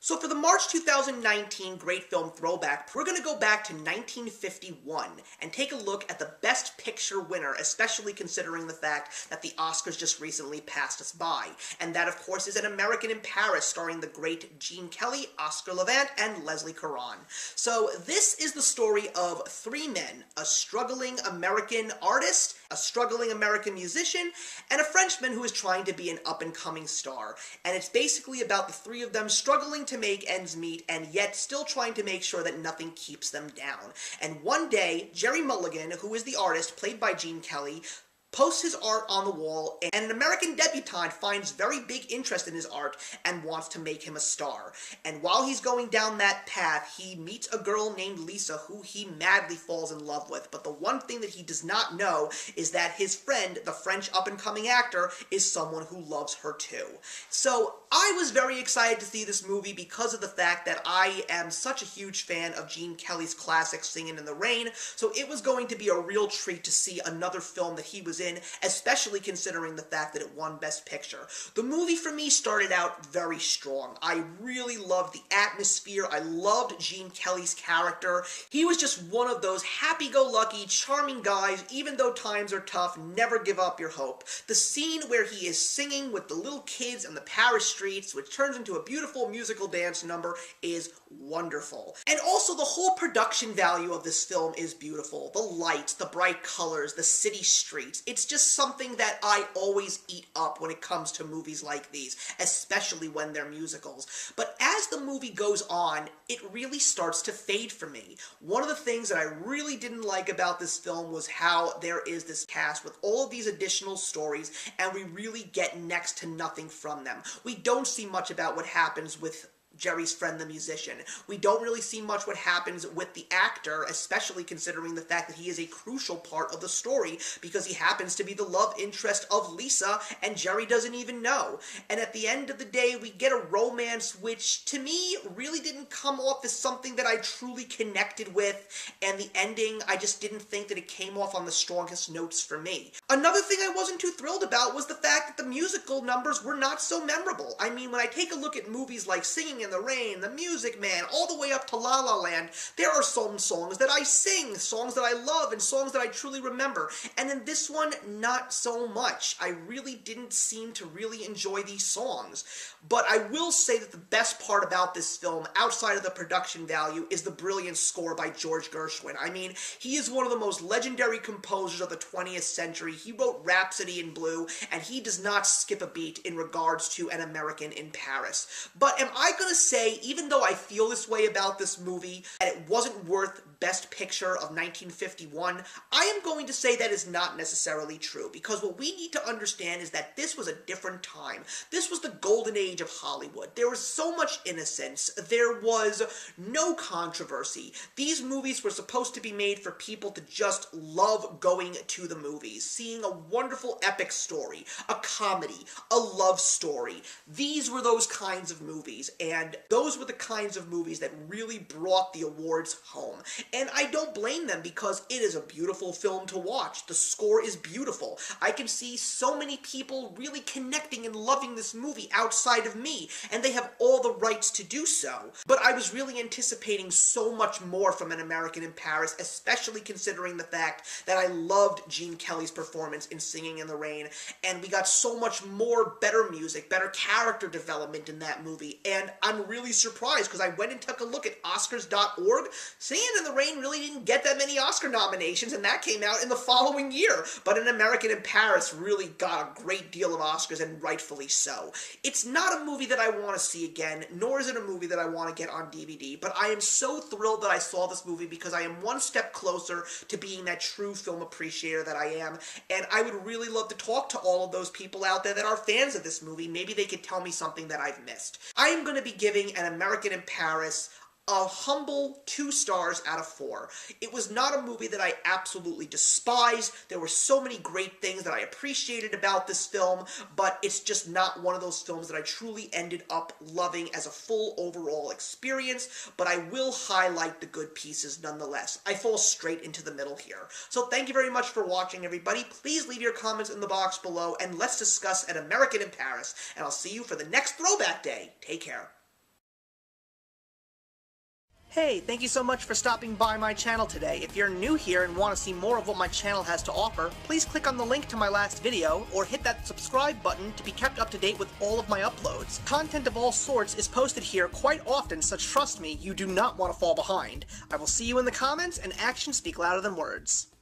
So for the March 2019 Great Film Throwback, we're going to go back to 1951 and take a look at the Best Picture winner, especially considering the fact that the Oscars just recently passed us by. And that, of course, is An American in Paris, starring the great Gene Kelly, Oscar Levant, and Leslie Caron. So this is the story of three men, a struggling American artist, a struggling American musician, and a Frenchman who is trying to be an up-and-coming star. And it's basically about the three of them struggling to make ends meet and yet still trying to make sure that nothing keeps them down. And one day, Jerry Mulligan, who is the artist played by Gene Kelly, posts his art on the wall, and an American debutante finds very big interest in his art and wants to make him a star. And while he's going down that path, he meets a girl named Lisa who he madly falls in love with. But the one thing that he does not know is that his friend, the French up-and-coming actor, is someone who loves her too. So I was very excited to see this movie because of the fact that I am such a huge fan of Gene Kelly's classic Singin In The Rain, so it was going to be a real treat to see another film that he was in, especially considering the fact that it won Best Picture. The movie for me started out very strong. I really loved the atmosphere. I loved Gene Kelly's character. He was just one of those happy-go-lucky, charming guys, even though times are tough, never give up your hope. The scene where he is singing with the little kids on the Paris streets, which turns into a beautiful musical dance number, is wonderful. And also the whole production value of this film is beautiful. The lights, the bright colors, the city streets. It's just something that I always eat up when it comes to movies like these, especially when they're musicals. But as the movie goes on, it really starts to fade for me. One of the things that I really didn't like about this film was how there is this cast with all of these additional stories, and we really get next to nothing from them. We don't see much about what happens with Jerry's friend, the musician. We don't really see much what happens with the actor, especially considering the fact that he is a crucial part of the story because he happens to be the love interest of Lisa and Jerry doesn't even know. And at the end of the day, we get a romance which, to me, really didn't come off as something that I truly connected with, and the ending, I just didn't think that it came off on the strongest notes for me. Another thing I wasn't too thrilled about was the fact that the musical numbers were not so memorable. I mean, when I take a look at movies like Singing in the Rain, The Music Man, all the way up to La La Land, there are some songs that I sing, songs that I love, and songs that I truly remember. And in this one, not so much. I really didn't seem to really enjoy these songs. But I will say that the best part about this film, outside of the production value, is the brilliant score by George Gershwin. I mean, he is one of the most legendary composers of the 20th century. He wrote Rhapsody in Blue, and he does not skip a beat in regards to An American in Paris. But am I going to say, even though I feel this way about this movie, that it wasn't worth Best Picture of 1951, I am going to say that is not necessarily true, because what we need to understand is that this was a different time. This was the golden age of Hollywood. There was so much innocence. There was no controversy. These movies were supposed to be made for people to just love going to the movies, seeing a wonderful epic story, a comedy, a love story. These were those kinds of movies, and those were the kinds of movies that really brought the awards home. And I don't blame them because it is a beautiful film to watch. The score is beautiful. I can see so many people really connecting and loving this movie outside of me, and they have all the rights to do so. But I was really anticipating so much more from An American in Paris, especially considering the fact that I loved Gene Kelly's performance in Singing in the Rain, and we got so much more better music, better character development in that movie, and I'm really surprised because I went and took a look at Oscars.org. Singing in the Rain really didn't get that many Oscar nominations, and that came out in the following year. But An American in Paris really got a great deal of Oscars, and rightfully so. It's not a movie that I want to see again, nor is it a movie that I want to get on DVD, but I am so thrilled that I saw this movie because I am one step closer to being that true film appreciator that I am, and I would really love to talk to all of those people out there that are fans of this movie. Maybe they could tell me something that I've missed. I am going to be giving An American in Paris a humble 2 stars out of 4. It was not a movie that I absolutely despised. There were so many great things that I appreciated about this film, but it's just not one of those films that I truly ended up loving as a full overall experience, but I will highlight the good pieces nonetheless. I fall straight into the middle here. So thank you very much for watching, everybody. Please leave your comments in the box below, and let's discuss An American in Paris, and I'll see you for the next Throwback Day. Take care. Hey, thank you so much for stopping by my channel today. If you're new here and want to see more of what my channel has to offer, please click on the link to my last video, or hit that subscribe button to be kept up to date with all of my uploads. Content of all sorts is posted here quite often, so trust me, you do not want to fall behind. I will see you in the comments, and actions speak louder than words.